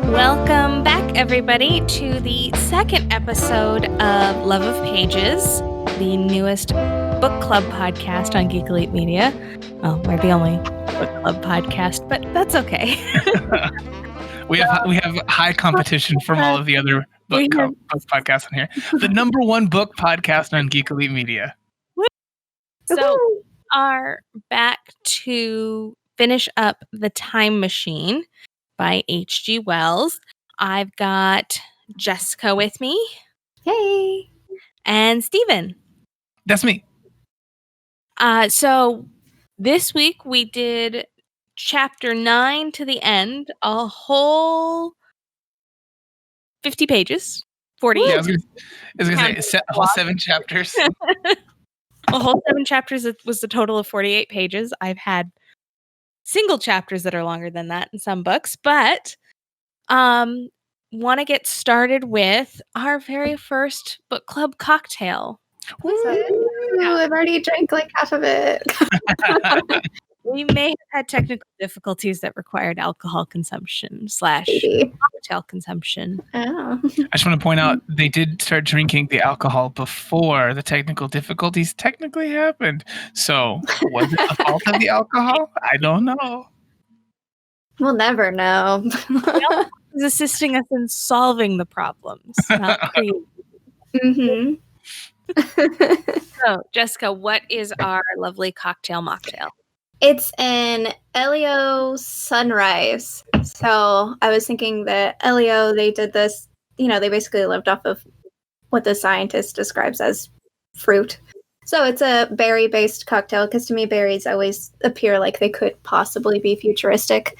Welcome back, everybody, to the second episode of Love of Pages, the newest book club podcast on Geek Elite Media. Well, we're the only book club podcast, but that's okay. We have high competition from all of the other book podcasts on here. The number one book podcast on Geek Elite Media. So, we are back to finish up The Time Machine by H.G. Wells. I've got Jessica with me. Hey. And Steven. That's me. So this week we did chapter 9 to the end, a whole 50 pages. 40. Yeah, I was going to say a whole 7 chapters. A whole 7 chapters was a total of 48 pages. I've had single chapters that are longer than that in some books, but want to get started with our very first book club cocktail. I've already drank like half of it. We may have had technical difficulties that required alcohol consumption / cocktail consumption. Oh. I just want to point out they did start drinking the alcohol before the technical difficulties technically happened. So was it the fault of the alcohol? I don't know. We'll never know. Is assisting us in solving the problems. Not Mm-hmm. So, Jessica, what is our lovely cocktail mocktail? It's an Elio Sunrise. So I was thinking that Elio, they did this, they basically lived off of what the scientist describes as fruit. So it's a berry-based cocktail, because to me, berries always appear like they could possibly be futuristic.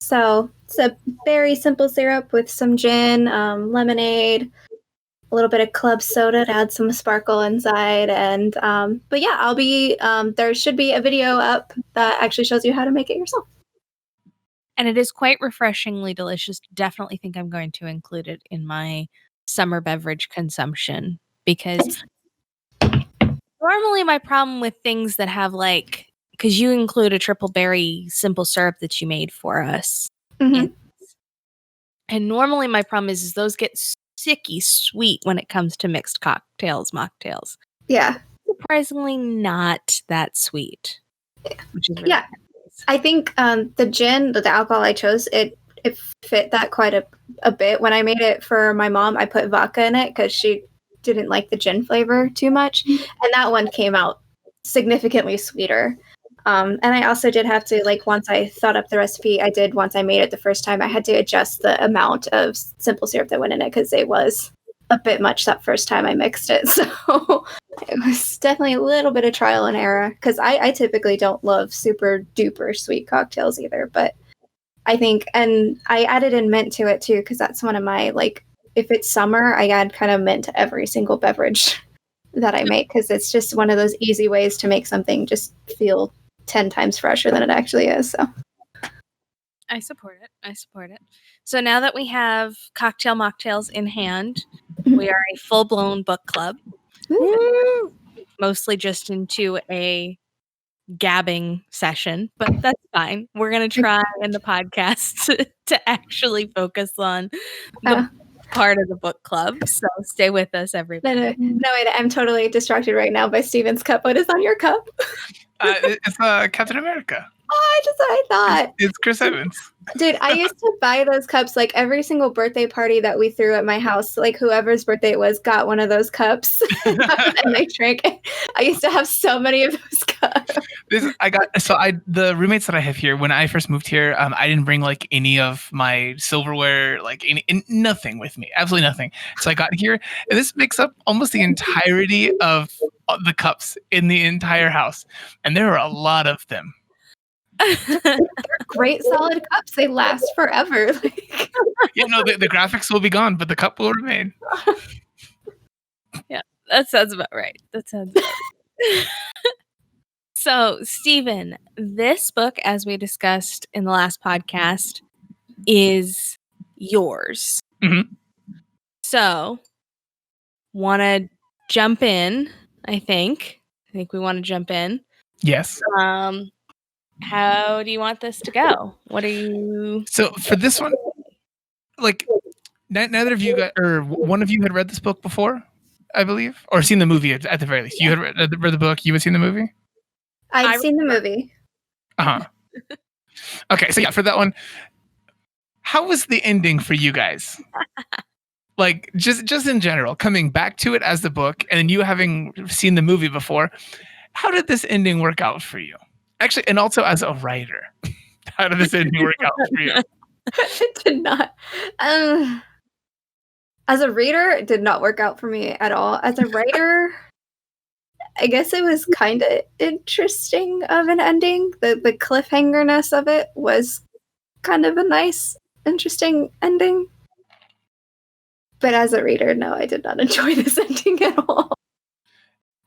So it's a berry simple syrup with some gin, lemonade, a little bit of club soda to add some sparkle inside. And but yeah, I'll be there should be a video up that actually shows you how to make it yourself. And it is quite refreshingly delicious. Definitely think I'm going to include it in my summer beverage consumption, because normally my problem with things that have because you include a triple berry simple syrup that you made for us. Mm-hmm. And normally my problem is those get sicky sweet when it comes to mixed mocktails. Yeah. Surprisingly not that sweet. Yeah. Which is really nice. I think the gin, the alcohol I chose, it fit that quite a bit. When I made it for my mom, I put vodka in it because she didn't like the gin flavor too much. And that one came out significantly sweeter. And I also did have to, once I thought up the recipe, once I made it the first time, I had to adjust the amount of simple syrup that went in it, because it was a bit much that first time I mixed it. So it was definitely a little bit of trial and error, because I typically don't love super duper sweet cocktails either. But I think, and I added in mint to it too, because that's one of my, if it's summer, I add kind of mint to every single beverage that I make, because it's just one of those easy ways to make something just feel 10 times fresher than it actually is. So I support it. So now that we have cocktail mocktails in hand, we are a full-blown book club. Woo! Mostly just into a gabbing session, but that's fine. We're going to try in the podcast to actually focus on the part of the book club. So stay with us, everybody. No, wait, I'm totally distracted right now by Steven's cup. What is on your cup? It's Captain America. Oh, I thought. It's Chris Evans. Dude, I used to buy those cups every single birthday party that we threw at my house. Whoever's birthday it was got one of those cups and they drank it. I used to have so many of those cups. The roommates that I have here, when I first moved here, I didn't bring any of my silverware, nothing with me, absolutely nothing. So I got here, and this makes up almost the entirety of the cups in the entire house, and there are a lot of them. They're great solid cups. They last forever. Yeah, no, the graphics will be gone, but the cup will remain. Yeah, that sounds about right. So, Stephen, this book, as we discussed in the last podcast, is yours. Mm-hmm. So, want to jump in? I think we want to jump in. Yes. How do you want this to go? What are you? So for this one, like neither of you got, or one of you had read this book before, I believe, or seen the movie at the very least. You had read the book. You had seen the movie. I'd seen the movie. Okay, so yeah, for that one, how was the ending for you guys? Like just in general, coming back to it as the book, and then you having seen the movie before, how did this ending work out for you? Actually, and also as a writer, how did this ending work out for you? It did not. As a reader, it did not work out for me at all. As a writer, I guess it was kind of interesting of an ending. The cliffhangerness of it was kind of a nice, interesting ending. But as a reader, no, I did not enjoy this ending at all.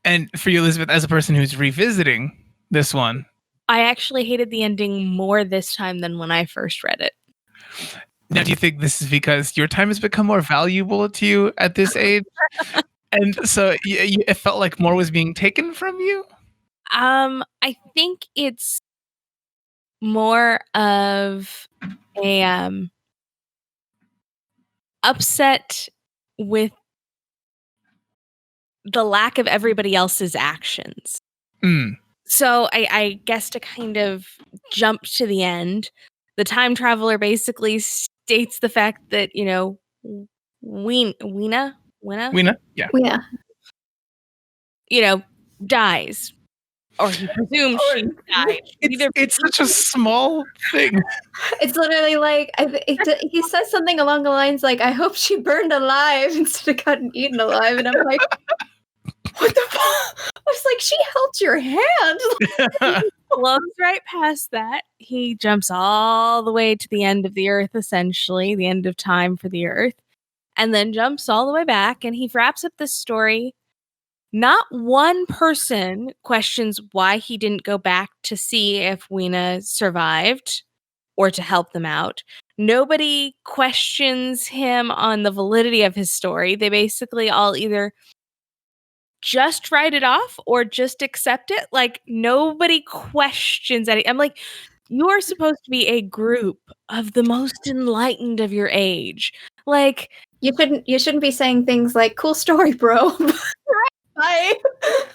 And for you, Elizabeth, as a person who's revisiting this one, I actually hated the ending more this time than when I first read it. now do you think this is because your time has become more valuable to you at this age? And so it felt like more was being taken from you? I think it's more of a upset with the lack of everybody else's actions. So I guess to kind of jump to the end, the time traveler basically states the fact that, Weena, Yeah. Dies. Or he presumes she died. It's such a small thing. It's literally like, he says something along the lines like, I hope she burned alive instead of gotten eaten alive. And I'm like, what the fuck? I was like, she held your hand. Blows right past that. He jumps all the way to the end of the earth, essentially, the end of time for the earth, and then jumps all the way back. And he wraps up this story. Not one person questions why he didn't go back to see if Weena survived or to help them out. Nobody questions him on the validity of his story. They basically all either just write it off or just accept it. Like, nobody questions anything. I'm like, you are supposed to be a group of the most enlightened of your age. Like, you shouldn't be saying things like, cool story, bro. Bye.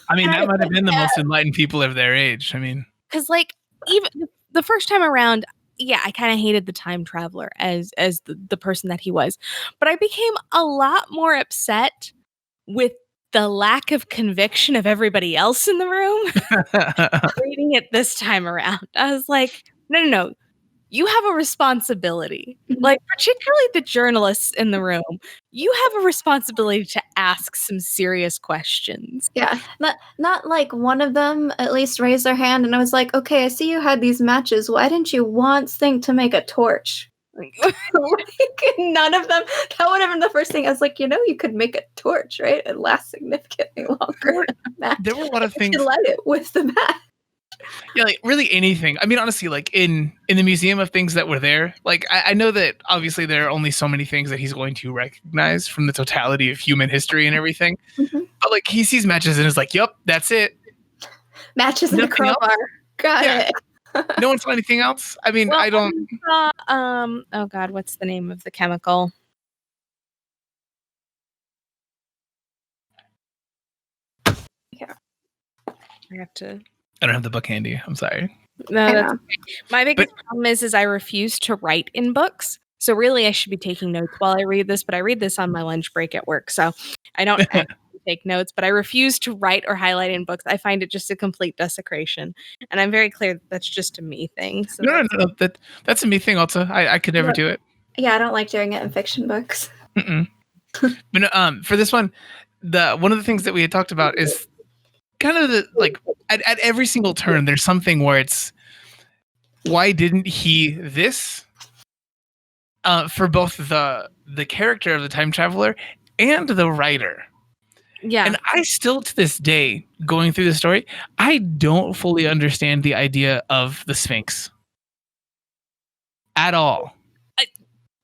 I mean, that might have been the most enlightened people of their age. I mean, because like even the first time around, yeah, I kind of hated the time traveler as the person that he was, but I became a lot more upset with the lack of conviction of everybody else in the room. Reading it this time around, I was like, no. You have a responsibility, like particularly the journalists in the room. You have a responsibility to ask some serious questions. Yeah, not like one of them at least raised their hand, and I was like, okay, I see you had these matches. Why didn't you once think to make a torch? Like, none of them. That would have been the first thing. I was like, you could make a torch, right? It lasts significantly longer. There were a lot of things. You light it with the match. Yeah, like really anything. I mean, honestly, like in the museum of things that were there, like I know that obviously there are only so many things that he's going to recognize from the totality of human history and everything. Mm-hmm. But like he sees matches and is like, "Yep, that's it." Matches in a crowbar. Got it. No one saw anything else. I mean, I don't. Oh God, what's the name of the chemical? Yeah, I have to. I don't have the book handy. I'm sorry. No, that's okay. My biggest problem is I refuse to write in books. So really, I should be taking notes while I read this, but I read this on my lunch break at work. So I don't take notes, but I refuse to write or highlight in books. I find it just a complete desecration. And I'm very clear that that's just a me thing. So no, that's a me thing also. I could never do it. Yeah, I don't like doing it in fiction books. But for this one, one of the things that we had talked about is kind of at every single turn, there's something where it's, why didn't he this? For both the character of the time traveler and the writer. Yeah. And I still, to this day, going through the story, I don't fully understand the idea of the Sphinx at all.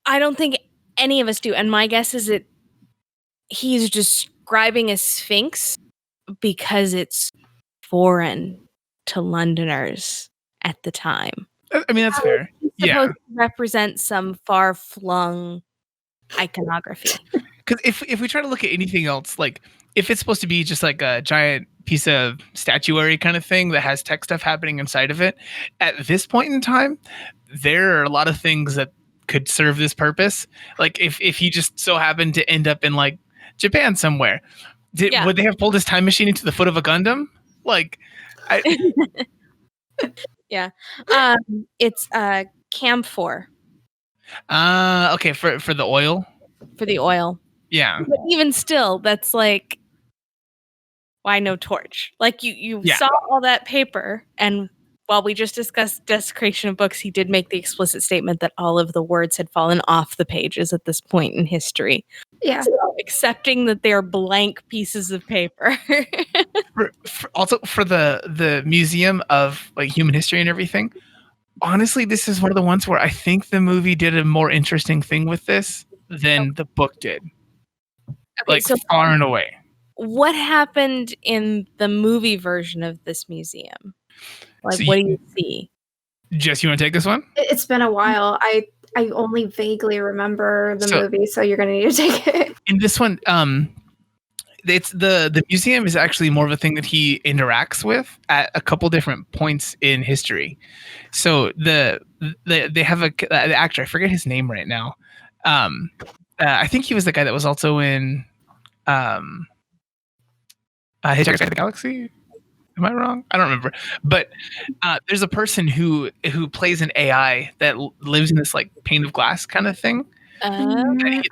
I don't think any of us do. And my guess is it he's describing a sphinx because it's foreign to Londoners at the time. I mean, that's fair. It's Yeah. supposed to represent some far-flung iconography. Because if we try to look at anything else, like if it's supposed to be just like a giant piece of statuary kind of thing that has tech stuff happening inside of it, at this point in time, there are a lot of things that could serve this purpose. Like if he just so happened to end up in like Japan somewhere, would they have pulled his time machine into the foot of a Gundam? Like, yeah, it's camphor. Okay, for the oil. For the oil. Yeah. But even still, that's like, why no torch? Like you saw all that paper, and while we just discussed desecration of books, he did make the explicit statement that all of the words had fallen off the pages at this point in history. Yeah. So accepting that they're blank pieces of paper. Also for the Museum of like Human History and everything, honestly, this is one of the ones where I think the movie did a more interesting thing with this than the book did. Okay, like so far and away. What happened in the movie version of this museum? Like, so what do you see? Jess, you want to take this one? It's been a while. I only vaguely remember the movie, so you're going to need to take it. In this one, it's the museum is actually more of a thing that he interacts with at a couple different points in history. So they have the actor, I forget his name right now. I think he was the guy that was also in Hitchhiker's Guide to the Galaxy. Am I wrong? I don't remember. But there's a person who plays an AI that lives in this like pane of glass kind of thing. That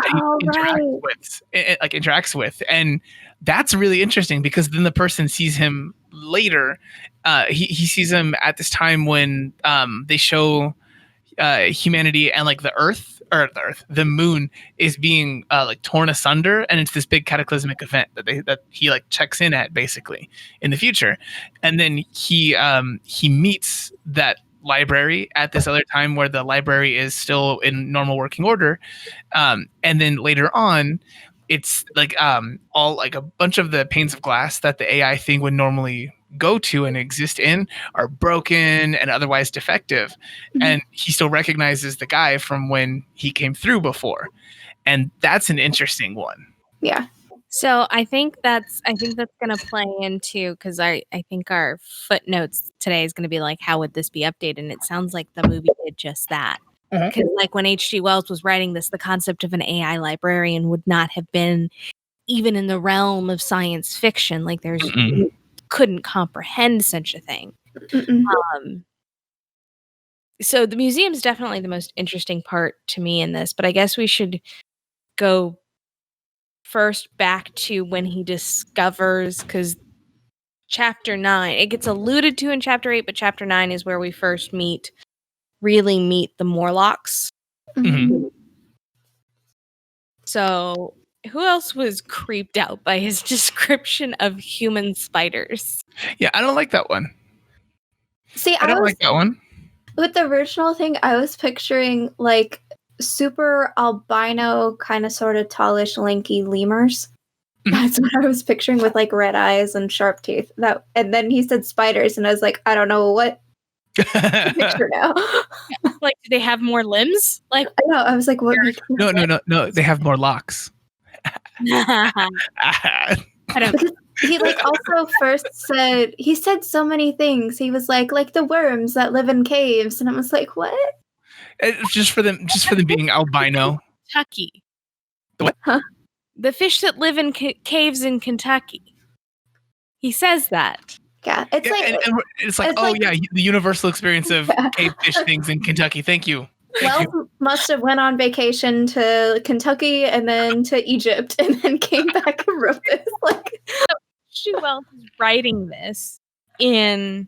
he interacts with, and that's really interesting because then the person sees him later. He sees him at this time when they show humanity and like the moon is being like torn asunder, and it's this big cataclysmic event that he like checks in at basically in the future, and then he meets that library at this other time where the library is still in normal working order, and then later on it's like all like a bunch of the panes of glass that the AI thing would normally go to and exist in are broken and otherwise defective, and he still recognizes the guy from when he came through before, and that's an interesting one. Yeah. So I think that's going to play into, because I think our footnotes today is going to be like, how would this be updated? And it sounds like the movie did just that. Because like when H.G. Wells was writing this, the concept of an AI librarian would not have been even in the realm of science fiction. Like you couldn't comprehend such a thing. So the museum is definitely the most interesting part to me in this, but I guess we should go first back to when he discovers, because chapter 9, it gets alluded to in chapter 8, but chapter 9 is where we first really meet the Morlocks. So who else was creeped out by his description of human spiders? Yeah, I don't like that one. See, I don't like that one. With the original thing, I was picturing like super albino, kind of sort of tallish, lanky lemurs. That's what I was picturing, with like red eyes and sharp teeth. And then he said spiders, and I was like, I don't know what to picture now. Like, do they have more limbs? Like, I know. I was like, what? No. They have more locks. I don't. He like also first said, he said so many things. He was like the worms that live in caves, and I was like, what? Just for them being albino. Kentucky. The what? Huh? The fish that live in caves in Kentucky. He says that. Yeah, it's like the universal experience of cave fish things in Kentucky. Thank you. Wells must have went on vacation to Kentucky and then to Egypt and then came back and wrote this. Like, H.G. Wells is writing this in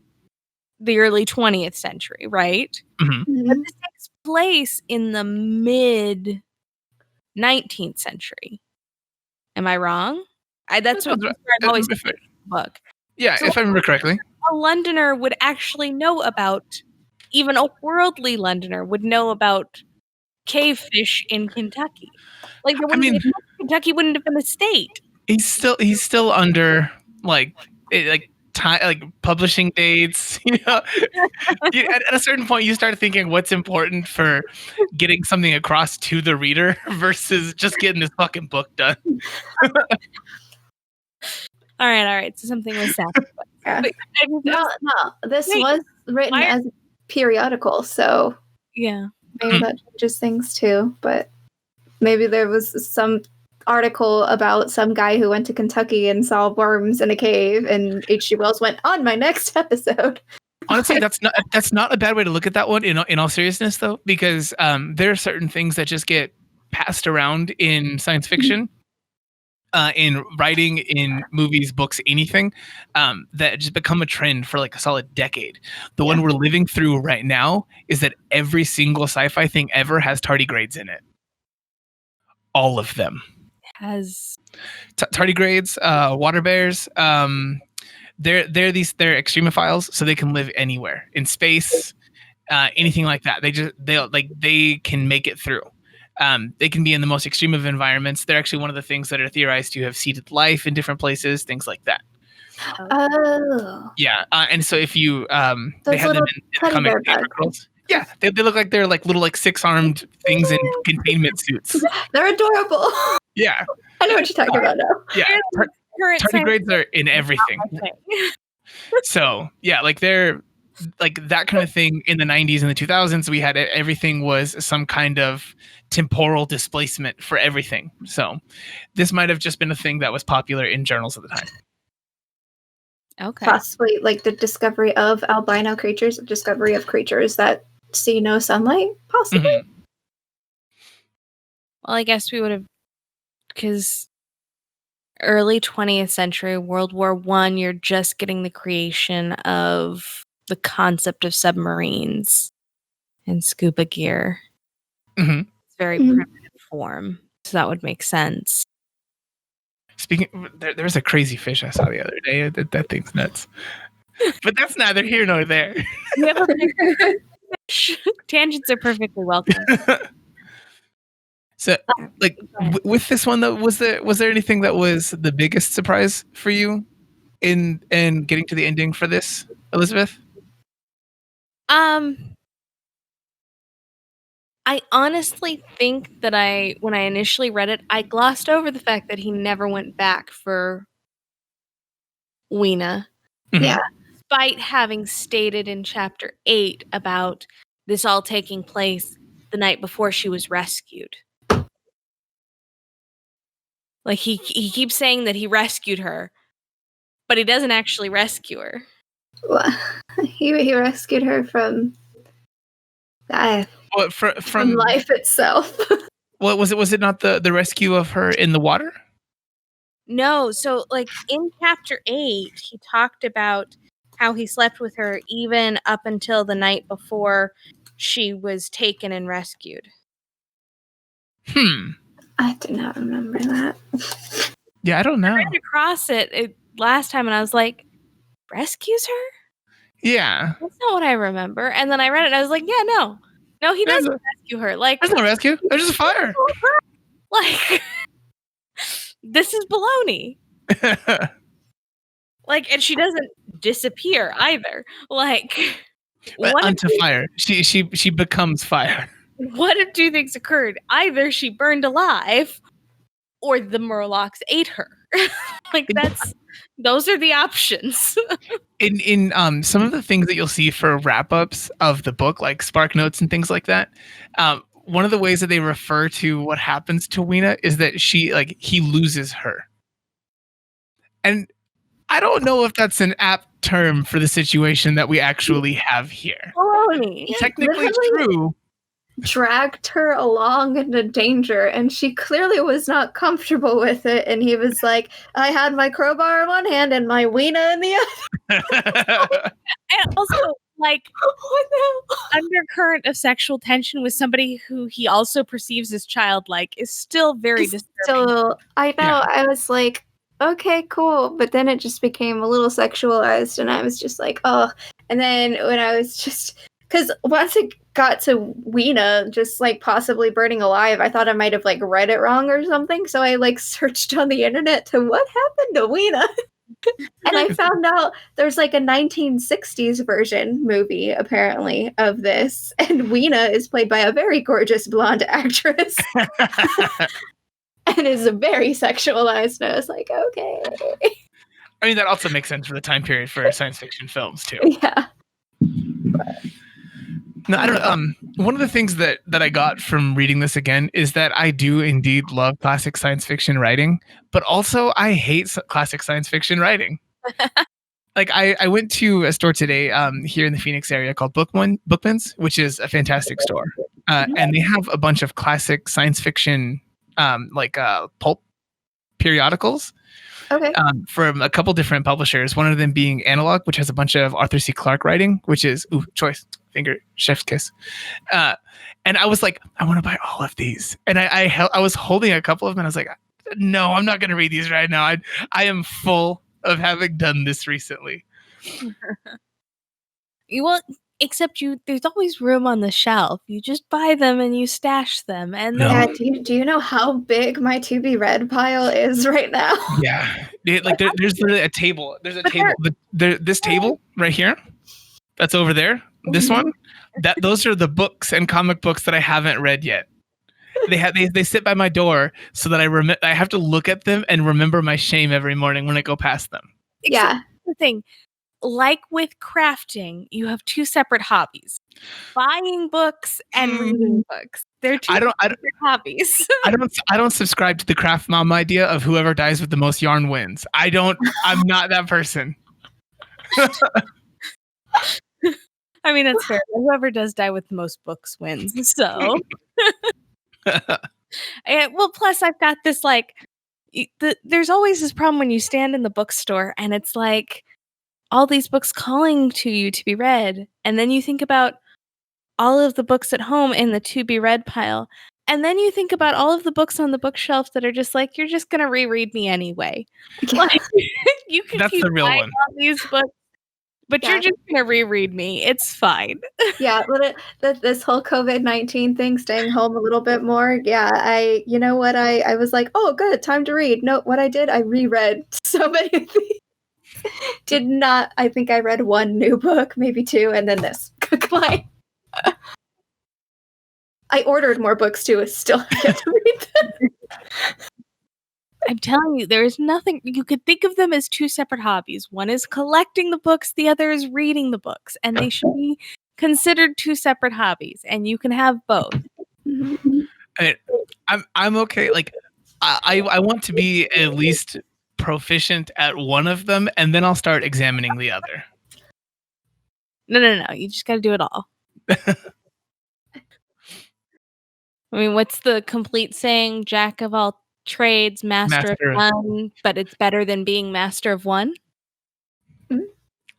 the early 20th century, right? Mm-hmm. But this takes place in the mid 19th century. Am I wrong? That's what I've always read in the book. Yeah, so if I remember correctly. A Londoner would actually know about, even a worldly Londoner would know about cave fish in Kentucky. Like, there wouldn't be Kentucky wouldn't have been a state. He's still under publishing dates. At a certain point, you start thinking what's important for getting something across to the reader versus just getting this fucking book done. All right. So something was said. Yeah. No. This was written as a periodical, so yeah, maybe that changes things too. But maybe there was some article about some guy who went to Kentucky and saw worms in a cave, and H.G. Wells went on my next episode. Honestly, that's not a bad way to look at that one. In all seriousness, though, because there are certain things that just get passed around in science fiction. In writing, in movies, books, anything, that just become a trend for like a solid decade. The one we're living through right now is that every single sci-fi thing ever has tardigrades in it. All of them. Has tardigrades, water bears. They're extremophiles, so they can live anywhere in space, anything like that. They can make it through. They can be in the most extreme of environments. They're actually one of the things that are theorized to have seeded life in different places, things like that. Oh. Yeah, and so if you they have them in comic girls. Yeah, they look like they're like little 6-armed things in containment suits. They're adorable. Yeah, I know what you're talking about now. Yeah, tardigrades are in everything. So yeah, like they're like that kind of thing in the 90s and the 2000s. We had everything was some kind of temporal displacement for everything. So this might have just been a thing that was popular in journals at the time. Okay. Possibly like the discovery of albino creatures, the discovery of creatures that see no sunlight, possibly. Mm-hmm. Well, I guess we would have, because early 20th century, World War I, you're just getting the creation of the concept of submarines and scuba gear. Mm-hmm. It's very primitive form, so that would make sense. Speaking, there's a crazy fish I saw the other day. That thing's nuts. But that's neither here nor there. You have a fish. Tangents are perfectly welcome. So, like, with this one though, was there anything that was the biggest surprise for you in getting to the ending for this, Elizabeth? I honestly think that when I initially read it, I glossed over the fact that he never went back for Weena. Mm-hmm. Yeah. Despite having stated in chapter 8 about this all taking place the night before she was rescued. Like he keeps saying that he rescued her, but he doesn't actually rescue her. Well, he rescued her from from life itself. What was it? Was it not the rescue of her in the water? No. So, like in chapter 8, he talked about how he slept with her even up until the night before she was taken and rescued. I do not remember that. Yeah, I don't know. I ran across it last time, and I was like, rescues her? Yeah. That's not what I remember. And then I read it, and I was like, yeah, no, he doesn't rescue her. Like, there's no rescue. There's just a fire. Like, this is baloney. Like, and she doesn't disappear either. Like, onto fire. She becomes fire. What if two things occurred? Either she burned alive, or the Murlocs ate her. Like those are the options. in some of the things that you'll see for wrap-ups of the book, like Spark Notes and things like that, one of the ways that they refer to what happens to Weena is that he loses her. And I don't know if that's an apt term for the situation that we actually have here. Technically true. Dragged her along into danger, and she clearly was not comfortable with it, and he was like, I had my crowbar in one hand and my Weena in the other. And also, like, undercurrent of sexual tension with somebody who he also perceives as childlike is still very disturbing. I know. Yeah. I was like, okay, cool. But then it just became a little sexualized, and I was just like, oh. And then when I was just because once it got to Weena, just like possibly burning alive, I thought I might have like read it wrong or something. So I like searched on the internet to what happened to Weena. And I found out there's like a 1960s version movie, apparently, of this. And Weena is played by a very gorgeous blonde actress. And is very sexualized. And I was like, okay. I mean, that also makes sense for the time period for science fiction films, too. Yeah. No, I don't. One of the things that I got from reading this again is that I do indeed love classic science fiction writing, but also I hate classic science fiction writing. Like I went to a store today here in the Phoenix area called Bookman's, which is a fantastic store, and they have a bunch of classic science fiction pulp periodicals. Okay. From a couple different publishers, one of them being Analog, which has a bunch of Arthur C. Clarke writing, which is choice finger chef's kiss. And I was like, I want to buy all of these, and I was holding a couple of them, and I was like, no, I'm not going to read these right now. I am full of having done this recently. Except there's always room on the shelf. You just buy them and you stash them. And then do you know how big my to be read pile is right now? Yeah, there's literally a table. There's a table. This table right here, that's over there. This one, those are the books and comic books that I haven't read yet. They sit by my door so that I have to look at them and remember my shame every morning when I go past them. Yeah. The thing. Like with crafting, you have two separate hobbies: buying books and reading books. They're two separate hobbies. I don't subscribe to the craft mom idea of whoever dies with the most yarn wins. I'm not that person. I mean, that's fair. Whoever does die with the most books wins. So, well, plus I've got this there's always this problem when you stand in the bookstore and it's like all these books calling to you to be read. And then you think about all of the books at home in the to be read pile. And then you think about all of the books on the bookshelf that are just like, you're just going to reread me anyway. Like, you can That's keep the real buying one. all these books, but you're just going to reread me. It's fine. Yeah, this whole COVID-19 thing, staying home a little bit more. Yeah, you know what? I was like, oh, good, time to read. No, what I did, I reread so many of these. Did not. I think I read one new book, maybe two, and then this. Goodbye. I ordered more books too. Still get to read them. I'm telling you, there is nothing. You could think of them as two separate hobbies. One is collecting the books. The other is reading the books, and they should be considered two separate hobbies. And you can have both. I'm okay. Like I want to be at least proficient at one of them, and then I'll start examining the other. No. You just got to do it all. I mean, what's the complete saying? Jack of all trades, master of none, but it's better than being master of one.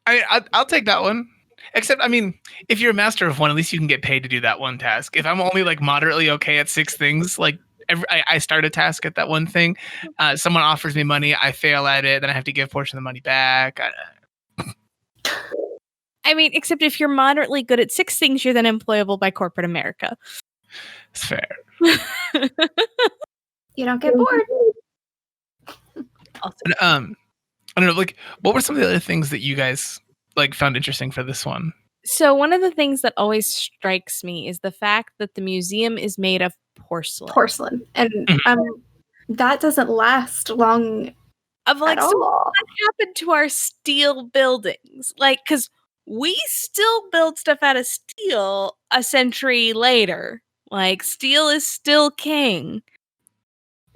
I'll take that one. Except, I mean, if you're a master of one, at least you can get paid to do that one task. If I'm only like moderately okay at 6 things, like I start a task at that one thing, someone offers me money, I fail at it, then I have to give a portion of the money back. I mean, except if you're moderately good at 6 things, you're then employable by corporate America. It's fair. You don't get bored. I don't know, like, what were some of the other things that you guys like found interesting for this one? So one of the things that always strikes me is the fact that the museum is made of porcelain. And that doesn't last long at all. So what happened to our steel buildings? Like, because we still build stuff out of steel a century later. Like, steel is still king.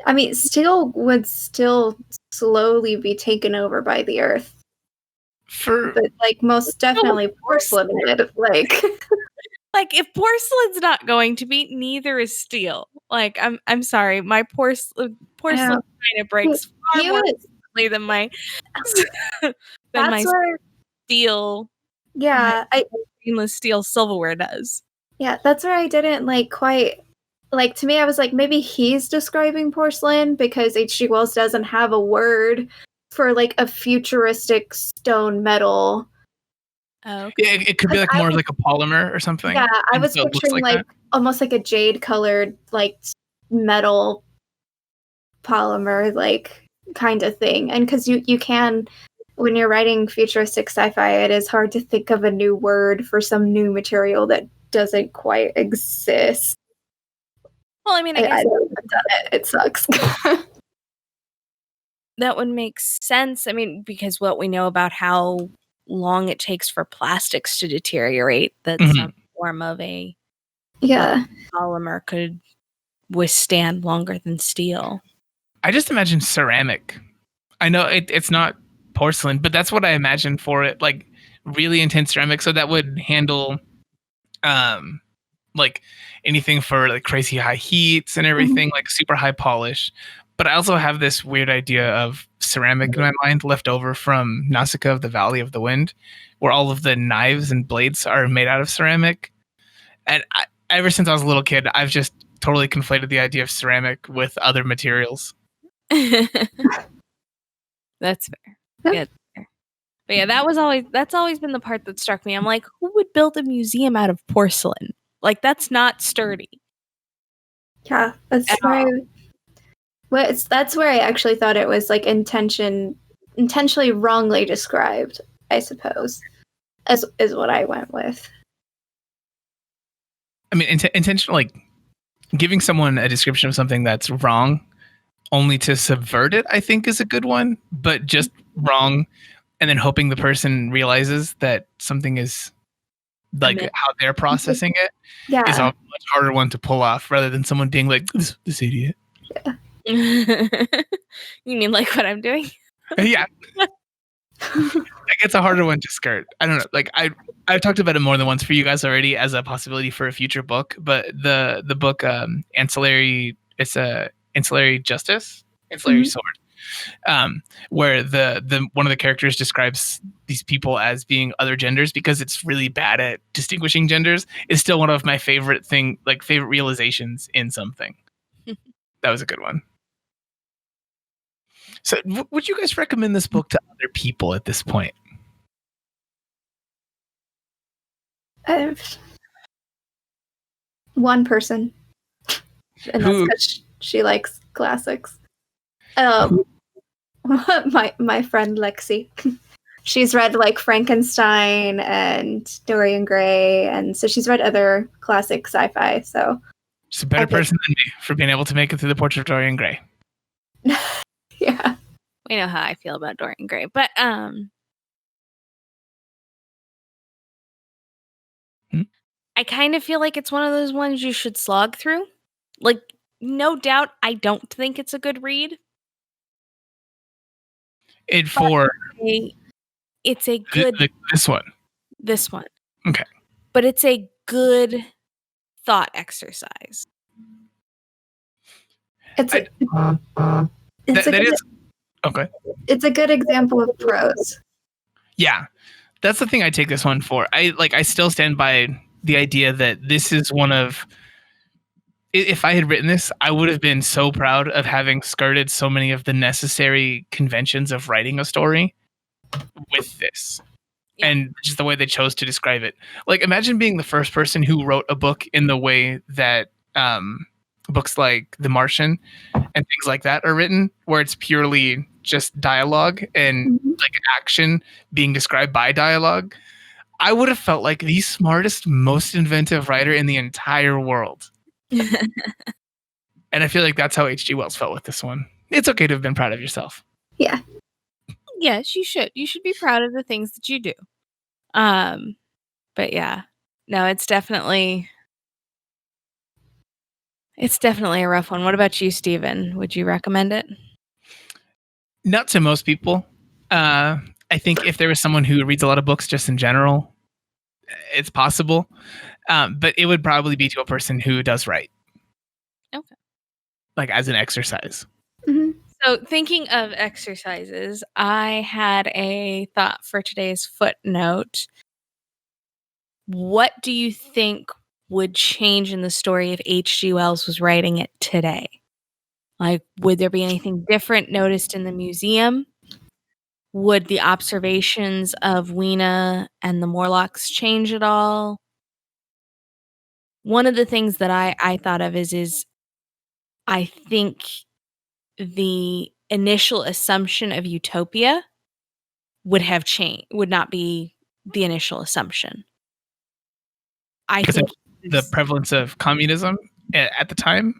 I mean, steel would still slowly be taken over by the earth. But, like, most definitely porcelain would. Like, if porcelain's not going to be, neither is steel. Like, I'm sorry, my porcelain kind of breaks far more easily than my steel. Yeah, stainless steel silverware does. Yeah, that's where I didn't quite. Like, to me, I was like, maybe he's describing porcelain because H.G. Wells doesn't have a word for, like, a futuristic stone metal Oh, okay. Yeah, it could be like more of like a polymer or something. Yeah, I and was so it looks picturing like that. almost like a jade colored like metal polymer like kind of thing. And because you can, when you're writing futuristic sci-fi, it is hard to think of a new word for some new material that doesn't quite exist. Well, I mean, I guess I've done it. It sucks. that would make sense. I mean, because what we know about how long it takes for plastics to deteriorate, that some form of a Yeah. polymer could withstand longer than steel. I just imagine ceramic. I know it's not porcelain, but that's what I imagine for it. Like really intense ceramic, so that would handle like anything for like crazy high heats and everything, like super high polish. But I also have this weird idea of ceramic in my mind left over from Nausicaa of the Valley of the Wind, where all of the knives and blades are made out of ceramic. And ever since I was a little kid, I've just totally conflated the idea of ceramic with other materials. That's fair. Yeah, that's fair. But yeah, that's always been the part that struck me. I'm like, who would build a museum out of porcelain? Like, that's not sturdy. Yeah, that's where that's where I actually thought it was like intentionally wrongly described, I suppose, is what I went with. I mean, intentional, like giving someone a description of something that's wrong only to subvert it, I think is a good one, but just wrong and then hoping the person realizes that something is like how they're processing it is a much harder one to pull off rather than someone being like, this idiot. Yeah. You mean like what I'm doing? Yeah. It's a harder one to skirt. I don't know. Like I've talked about it more than once for you guys already as a possibility for a future book, but the book Ancillary, it's a Ancillary Justice, Ancillary Sword, where the one of the characters describes these people as being other genders because it's really bad at distinguishing genders, is still one of my favorite realizations in something. That was a good one. So would you guys recommend this book to other people at this point? One person, and that's because she likes classics. My friend Lexi, she's read like Frankenstein and Dorian Gray, and so she's read other classic sci-fi. So she's a better person than me for being able to make it through the Portrait of Dorian Gray. Yeah, we know how I feel about Dorian Gray, but I kind of feel like it's one of those ones you should slog through. Like, no doubt, I don't think it's a good read. It's a good this one. This one. Okay. But it's a good thought exercise. Okay. It's a good example of prose. Yeah. That's the thing I take this one for. I still stand by the idea that this is one of, if I had written this, I would have been so proud of having skirted so many of the necessary conventions of writing a story with this. Yeah. And just the way they chose to describe it. Like, imagine being the first person who wrote a book in the way that books like The Martian and things like that are written, where it's purely just dialogue and like action being described by dialogue. I would have felt like the smartest, most inventive writer in the entire world. And I feel like that's how H.G. Wells felt with this one. It's okay to have been proud of yourself. Yeah. Yes, you should. You should be proud of the things that you do. But yeah. No, it's definitely a rough one. What about you, Steven? Would you recommend it? Not to most people. I think if there was someone who reads a lot of books just in general, it's possible. But it would probably be to a person who does write. Okay. Like as an exercise. Mm-hmm. So thinking of exercises, I had a thought for today's footnote. What do you think would change in the story if H.G. Wells was writing it today? Like, would there be anything different noticed in the museum? would the observations of Weena and the Morlocks change at all? One of the things that I thought of is I think the initial assumption of utopia would have changed, would not be the initial assumption. I Because think of the prevalence of communism at the time.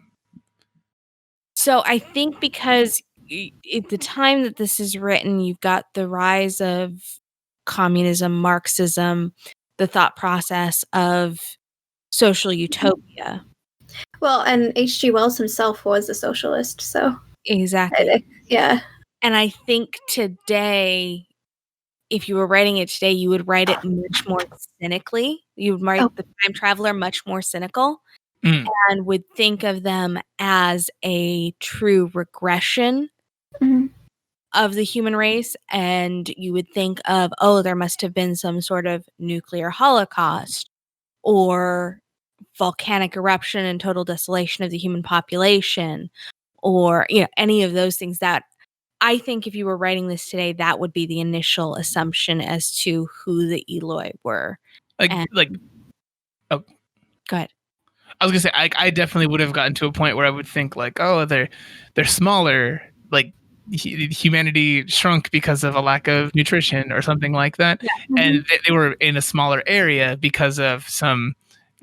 so. I think because at the time that this is written, you've got the rise of communism, Marxism, the thought process of social utopia. Well, and H.G. Wells himself was a socialist, so Exactly. yeah. And I think today, if you were writing it today, you would write it much more cynically. You would write the time traveler much more cynical and would think of them as a true regression of the human race. And you would think of, oh, there must have been some sort of nuclear holocaust or volcanic eruption and total desolation of the human population, or any of those things. That I think if you were writing this today, that would be the initial assumption as to who the Eloi were. Oh, go ahead. I was gonna say I definitely would have gotten to a point where I would think like, oh, they're smaller, like humanity shrunk because of a lack of nutrition or something like that, and they were in a smaller area because of some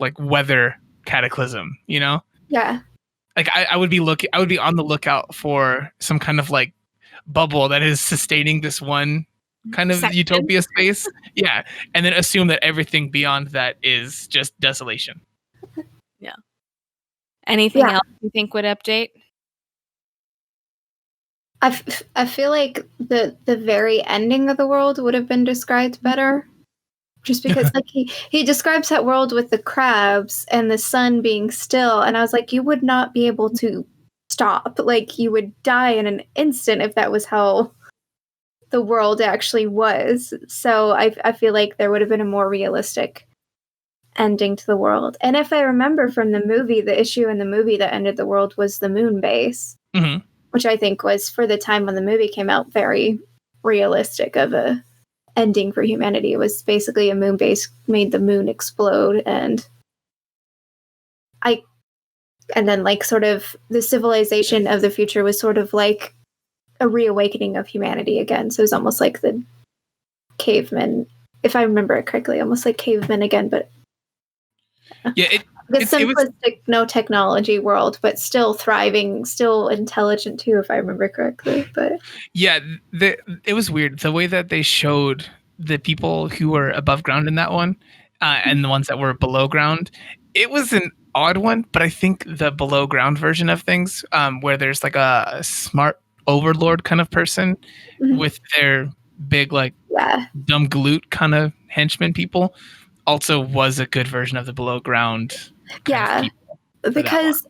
like weather cataclysm, Yeah. Like I would be on the lookout for some kind of like bubble that is sustaining this one kind of utopia space. Yeah. And then assume that everything beyond that is just desolation. Yeah. Anything else you think would update? I feel like the very ending of the world would have been described better. Just because like he describes that world with the crabs and the sun being still, and I was like, you would not be able to stop. Like you would die in an instant if that was how the world actually was. So I feel like there would have been a more realistic ending to the world. And if I remember from the movie, the issue in the movie that ended the world was the moon base, which I think was, for the time when the movie came out, very realistic of a ending for humanity. It was basically a moon base made the moon explode, and then like sort of the civilization of the future was sort of like a reawakening of humanity again. So it was almost like the cavemen, if I remember it correctly, almost like cavemen again, but the simplistic, no technology world, but still thriving, still intelligent too, if I remember correctly. But yeah, it was weird the way that they showed the people who were above ground in that one, and the ones that were below ground. It was an odd one, but I think the below ground version of things, where there's like a smart overlord kind of person with their big like dumb glute kind of henchmen people, also was a good version of the below ground. Because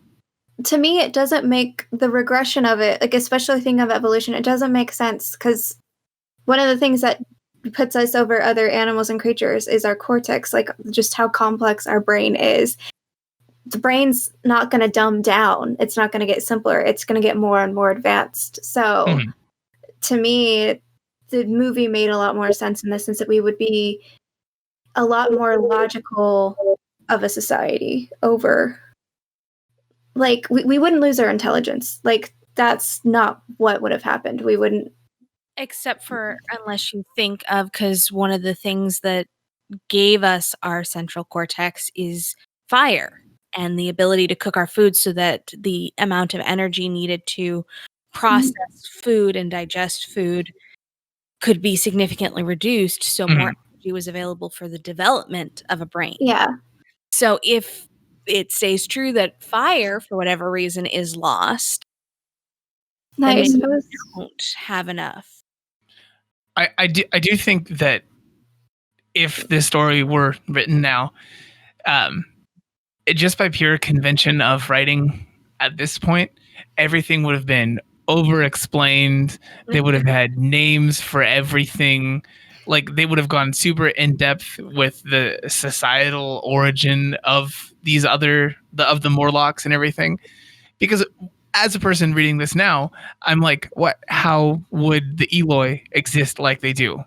to me it doesn't make the regression of it, like especially thinking of evolution, it doesn't make sense, because one of the things that puts us over other animals and creatures is our cortex, like just how complex our brain is. The brain's not going to dumb down. It's not going to get simpler. It's going to get more and more advanced. So to me, the movie made a lot more sense in the sense that we would be a lot more logical of a society over, like, we wouldn't lose our intelligence. Like, that's not what would have happened. We wouldn't. Except for unless you think of, because one of the things that gave us our central cortex is fire and the ability to cook our food, so that the amount of energy needed to process food and digest food could be significantly reduced, so more energy was available for the development of a brain. Yeah. So if it stays true that fire, for whatever reason, is lost, then we don't have enough. I do think that if this story were written now, just by pure convention of writing at this point, everything would have been over-explained. They would have had names for everything. Like, they would have gone super in-depth with the societal origin of these of the Morlocks and everything. Because as a person reading this now, I'm like, what? How would the Eloi exist like they do?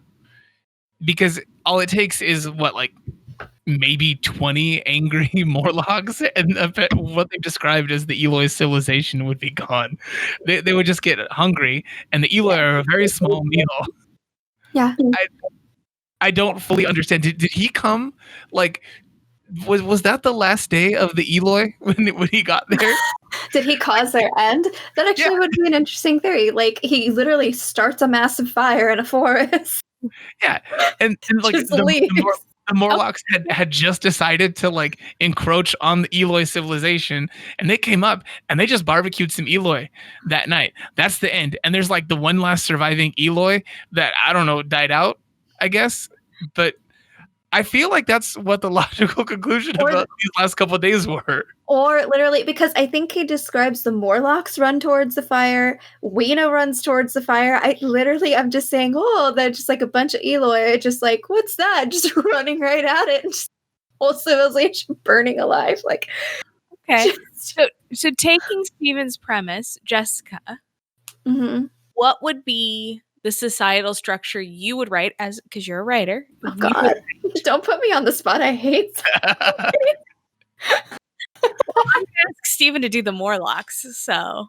Because all it takes is what, like maybe 20 angry Morlocks, and what they've described as the Eloi civilization would be gone. They would just get hungry, and the Eloi are a very small meal. Yeah. I don't fully understand. Did he come like? Was that the last day of the Eloi when he got there? Did he cause their end? That actually would be an interesting theory. Like, he literally starts a massive fire in a forest. Yeah, and like the Morlocks had just decided to like encroach on the Eloi civilization, and they came up and they just barbecued some Eloi that night. That's the end. And there's like the one last surviving Eloi that I don't know died out, I guess, but I feel like that's what the logical conclusion about these last couple of days were. Or literally, because I think he describes the Morlocks run towards the fire, Weena runs towards the fire. I'm just saying, oh, they're just like a bunch of Eloi, just like, what's that? Just running right at it, and just whole civilization burning alive. Like, okay. So taking Steven's premise, Jessica, what would be the societal structure you would write because you're a writer? Oh God! Don't put me on the spot. I hate. Well, I'm gonna ask Steven to do the Morlocks. So,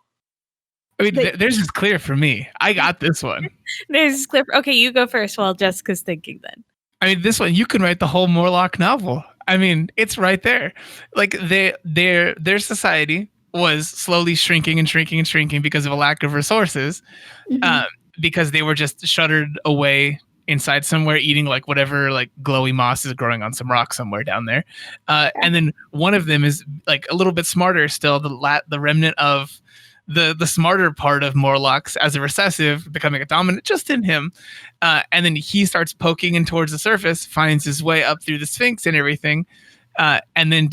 I mean, theirs is clear for me. I got this one. Theirs is clear. Okay, you go first while Jessica's thinking. Then. I mean, this one you can write the whole Morlock novel. I mean, it's right there. Like their society was slowly shrinking and shrinking and shrinking because of a lack of resources. Because they were just shuttered away inside somewhere eating like whatever like glowy moss is growing on some rock somewhere down there. And then one of them is like a little bit smarter still, the remnant of the smarter part of Morlocks as a recessive becoming a dominant just in him. And then he starts poking in towards the surface, finds his way up through the Sphinx and everything. And then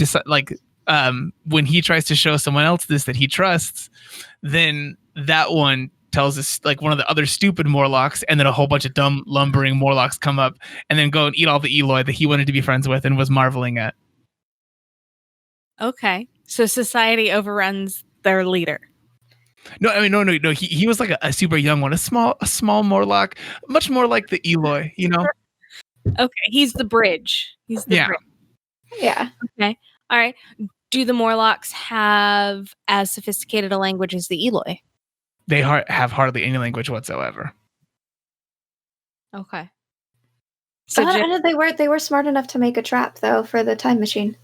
when he tries to show someone else this that he trusts, then that one tells us like one of the other stupid Morlocks, and then a whole bunch of dumb lumbering Morlocks come up and then go and eat all the Eloi that he wanted to be friends with and was marveling at. Okay, so society overruns their leader. No, I mean no. He was like a super young one, a small Morlock, much more like the Eloi, you know. Okay, he's the bridge. He's the bridge. Yeah. Okay. All right. Do the Morlocks have as sophisticated a language as the Eloi? They have hardly any language whatsoever. Okay. So I know they were smart enough to make a trap though for the time machine.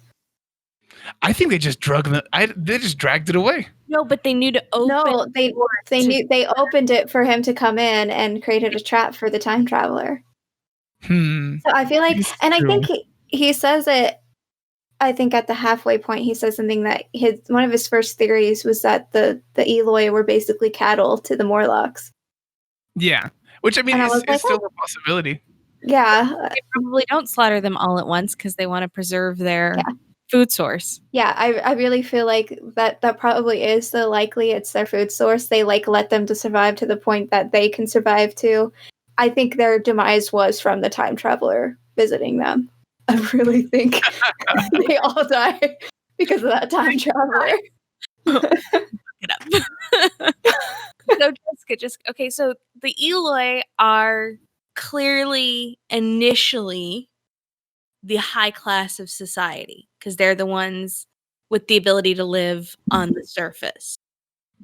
I think they just they just dragged it away. No, but they knew to open. No, they opened it for him to come in and created a trap for the time traveler. So I feel like, and I think he says it. I think at the halfway point, he says something that one of his first theories was that the Eloi were basically cattle to the Morlocks. Yeah, which I mean is still a possibility. Yeah, they probably don't slaughter them all at once because they want to preserve their food source. Yeah, I really feel like that probably is the likely. It's their food source. They like let them to survive to the point that they can survive too. I think their demise was from the time traveler visiting them. I really think they all die because of that time traveler. It up. So Jessica, okay, so the Eloi are clearly initially the high class of society because they're the ones with the ability to live on the surface.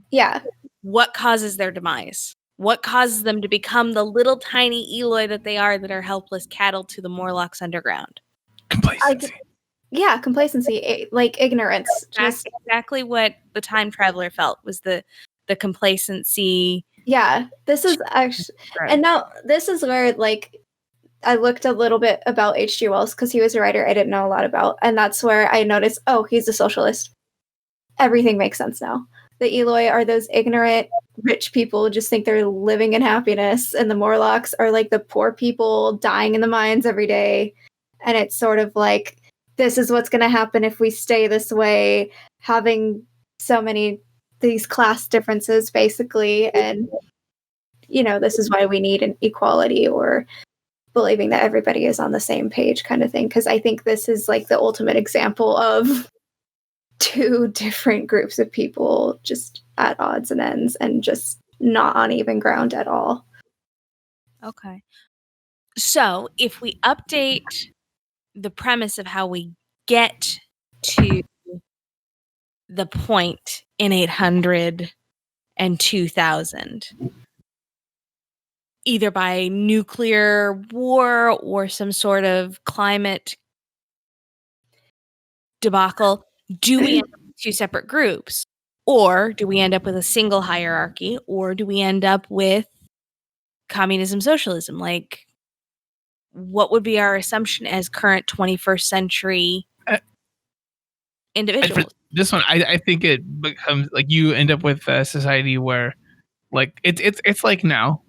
Yeah. What causes their demise? What causes them to become the little tiny Eloi that they are helpless cattle to the Morlocks underground? Complacency. Complacency, like ignorance. That's exactly what the time traveler felt was the complacency. Yeah, this is actually, and now this is where like I looked a little bit about H.G. Wells because he was a writer I didn't know a lot about, and that's where I noticed, oh, he's a socialist. Everything makes sense now. The Eloi are those ignorant rich people who just think they're living in happiness, and the Morlocks are like the poor people dying in the mines every day. And it's sort of like, this is what's going to happen if we stay this way, having so many these class differences, basically. And, this is why we need an equality or believing that everybody is on the same page kind of thing. Because I think this is like the ultimate example of two different groups of people just at odds and ends and just not on even ground at all. Okay. So if we update the premise of how we get to the point in 800 and 2000, either by nuclear war or some sort of climate debacle, do we end up with two separate groups? Or do we end up with a single hierarchy? Or do we end up with communism, socialism? Like, what would be our assumption as current 21st century individuals? For this one, I think it becomes like you end up with a society where, like, it's like now,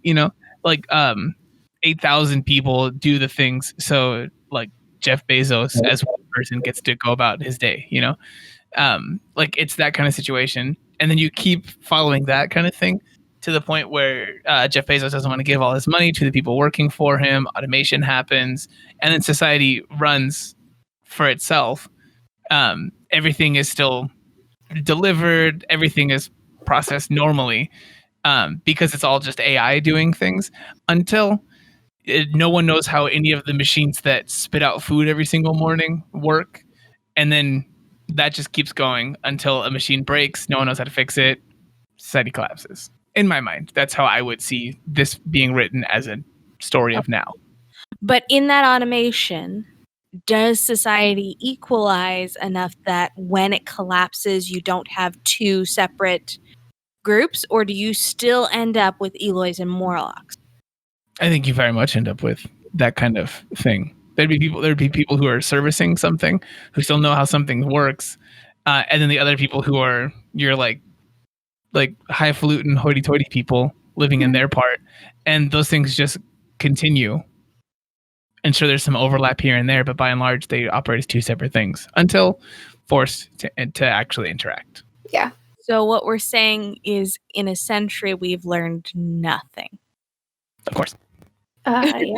like 8,000 people do the things, so like Jeff Bezos as one person gets to go about his day, like it's that kind of situation, and then you keep following that kind of thing to the point where Jeff Bezos doesn't want to give all his money to the people working for him. Automation happens, and then society runs for itself. Everything is still delivered. Everything is processed normally because it's all just AI doing things until no one knows how any of the machines that spit out food every single morning work. And then that just keeps going until a machine breaks. No one knows how to fix it. Society collapses. In my mind, that's how I would see this being written as a story of now. But in that automation, does society equalize enough that when it collapses, you don't have two separate groups, or do you still end up with Eloys and Morlocks? I think you very much end up with that kind of thing. There'd be people who are servicing something, who still know how something works, and then the other people who are your like highfalutin hoity-toity people living in their part, and those things just continue. And sure, there's some overlap here and there, but by and large, they operate as two separate things until forced to actually interact. Yeah. So what we're saying is, in a century, we've learned nothing. Of course. Yeah.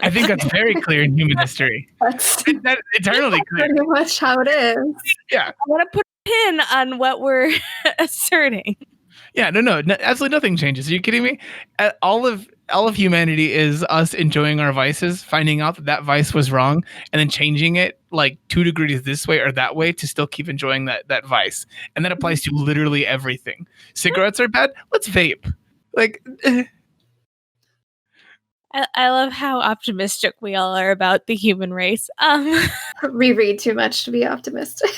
I think that's very clear in human history. That's eternally clear. pretty much how it is. Yeah. I want to put a pin on what we're asserting. Yeah, no, absolutely nothing changes. Are you kidding me? All of humanity is us enjoying our vices, finding out that vice was wrong, and then changing it like 2 degrees this way or that way to still keep enjoying that vice. And that applies to literally everything. Cigarettes are bad. Let's vape. Like. I love how optimistic we all are about the human race. We read too much to be optimistic.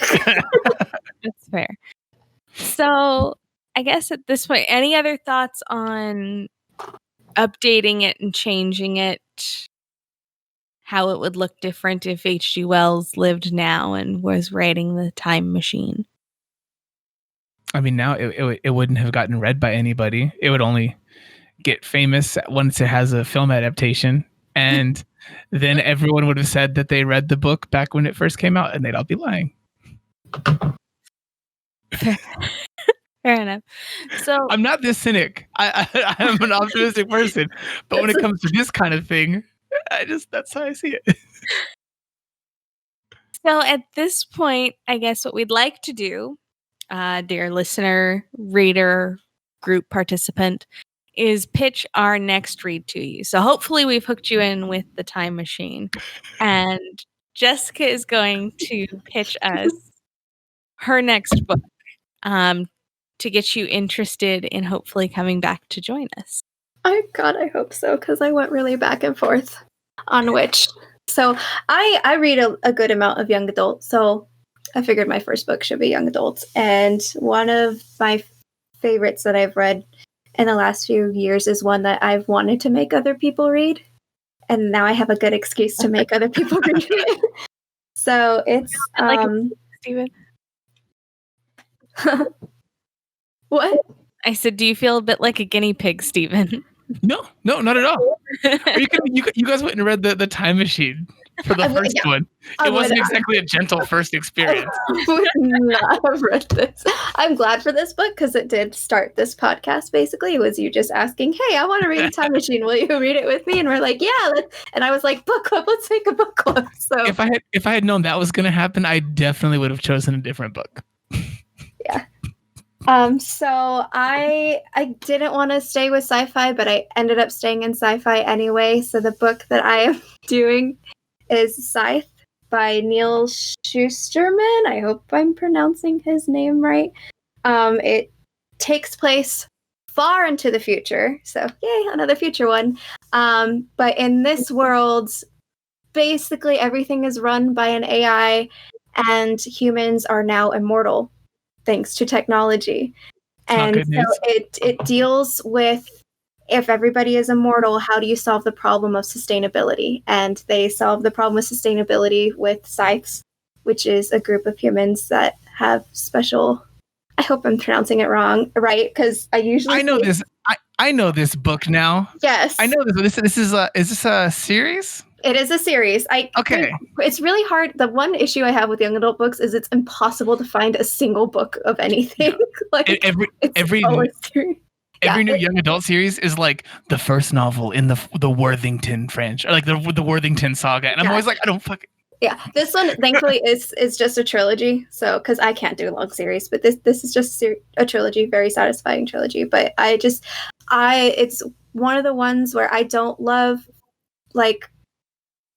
That's fair. So I guess at this point, any other thoughts on updating it and changing it? How it would look different if H.G. Wells lived now and was writing the Time Machine? I mean, now it wouldn't have gotten read by anybody. It would only get famous once it has a film adaptation, and then everyone would have said that they read the book back when it first came out, and they'd all be lying. Fair enough. So I'm not this cynic. I'm an optimistic person, but when it comes to this kind of thing, that's how I see it. So at this point, I guess what we'd like to do, dear listener, reader, group participant, is pitch our next read to you. So hopefully we've hooked you in with the Time Machine. And Jessica is going to pitch us her next book to get you interested in hopefully coming back to join us. Oh God, I hope so, because I went really back and forth on which. So I read a good amount of young adult, so I figured my first book should be young adult. And one of my favorites that I've read in the last few years is one that I've wanted to make other people read. And now I have a good excuse to make other people read it. So it's Steven. What? I said, do you feel a bit like a guinea pig, Steven? No, not at all. You guys went and read the Time Machine for the first one. It wasn't exactly a gentle first experience. I would not have read this. I'm glad for this book because it did start this podcast. Basically, it was you just asking, "Hey, I want to read a Time Machine. Will you read it with me?" And we're like, "Yeah." And I was like, "Book club. Let's make a book club." So if I had known that was going to happen, I definitely would have chosen a different book. So I didn't want to stay with sci-fi, but I ended up staying in sci-fi anyway. So the book that I am doing is Scythe by Neil Schusterman. I hope I'm pronouncing his name right. It takes place far into the future, so yay, another future one. But in this world, basically everything is run by an AI, and humans are now immortal thanks to technology. And so it deals with, if everybody is immortal, how do you solve the problem of sustainability? And they solve the problem of sustainability with scythes, which is a group of humans that have special. I hope I'm pronouncing it right, because I usually. I know this. I know this book now. Yes, I know this. Is this a series? It is a series. Okay. It's really hard. The one issue I have with young adult books is it's impossible to find a single book of anything. Yeah. Like every new young adult series is like the first novel in the Worthington franchise, like the Worthington saga, and I'm always like, I don't fucking. Yeah, this one thankfully is just a trilogy. So because I can't do long series, but this is just a trilogy, very satisfying trilogy. But it's one of the ones where I don't love like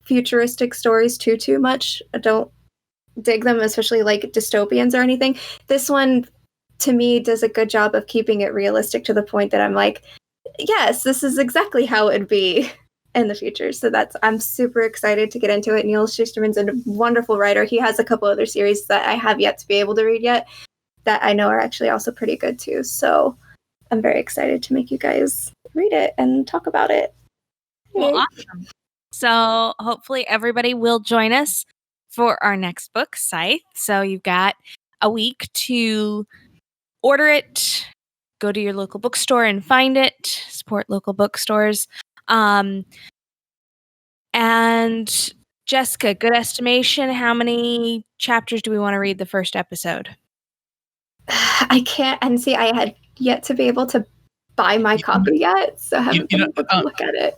futuristic stories too much. I don't dig them, especially like dystopians or anything. This one to me does a good job of keeping it realistic to the point that I'm like, yes, this is exactly how it'd be in the future. So I'm super excited to get into it. Neil Schusterman's a wonderful writer. He has a couple other series that I have yet to be able to read yet that I know are actually also pretty good too. So I'm very excited to make you guys read it and talk about it. Well, awesome. So hopefully everybody will join us for our next book, Scythe. So you've got a week to order it, go to your local bookstore and find it, support local bookstores. And Jessica, good estimation, how many chapters do we want to read the first episode? I can't, and see, I had yet to be able to buy my copy yet, so I haven't been able to look at it.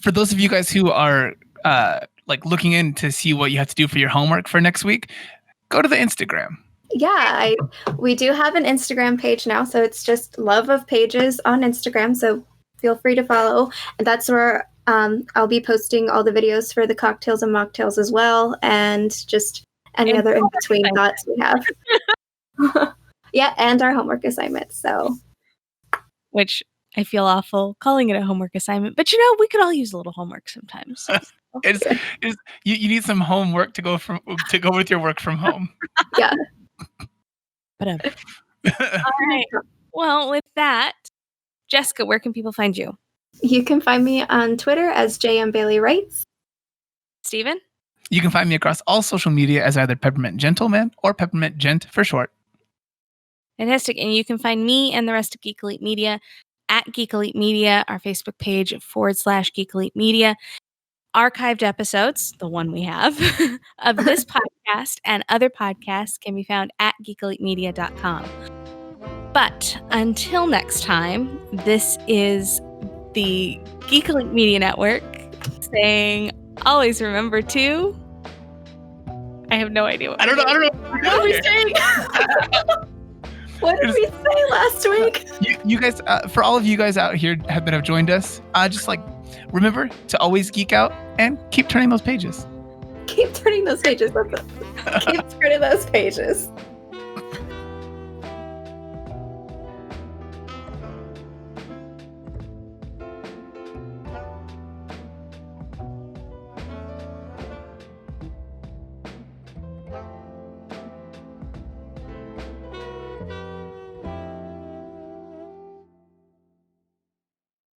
For those of you guys who are like looking in to see what you have to do for your homework for next week, go to the Instagram. Yeah, we do have an Instagram page now, so it's just Love of Pages on Instagram, so feel free to follow. And that's where I'll be posting all the videos for the cocktails and mocktails as well, and just any other in-between thoughts we have. Yeah, and our homework assignments. So, which I feel awful calling it a homework assignment, but we could all use a little homework sometimes. You need some homework to go with your work from home. Yeah. Whatever. All right. Well, with that, Jessica, where can people find you? You can find me on Twitter as JM Bailey Writes. Steven? You can find me across all social media as either Peppermint Gentleman or Peppermint Gent for short. Fantastic. And you can find me and the rest of Geek Elite Media at Geek Elite Media, our Facebook page /Geek Elite Media. Archived episodes, the one we have, of this podcast and other podcasts can be found at geekelitemedia.com. But until next time, this is the Geek Elite Media Network saying, always remember to... I have no idea what I don't know. What are we saying? What did we say last week? You guys, for all of you guys out here that have joined us, just like remember to always geek out and keep turning those pages. Keep turning those pages. Keep turning those pages.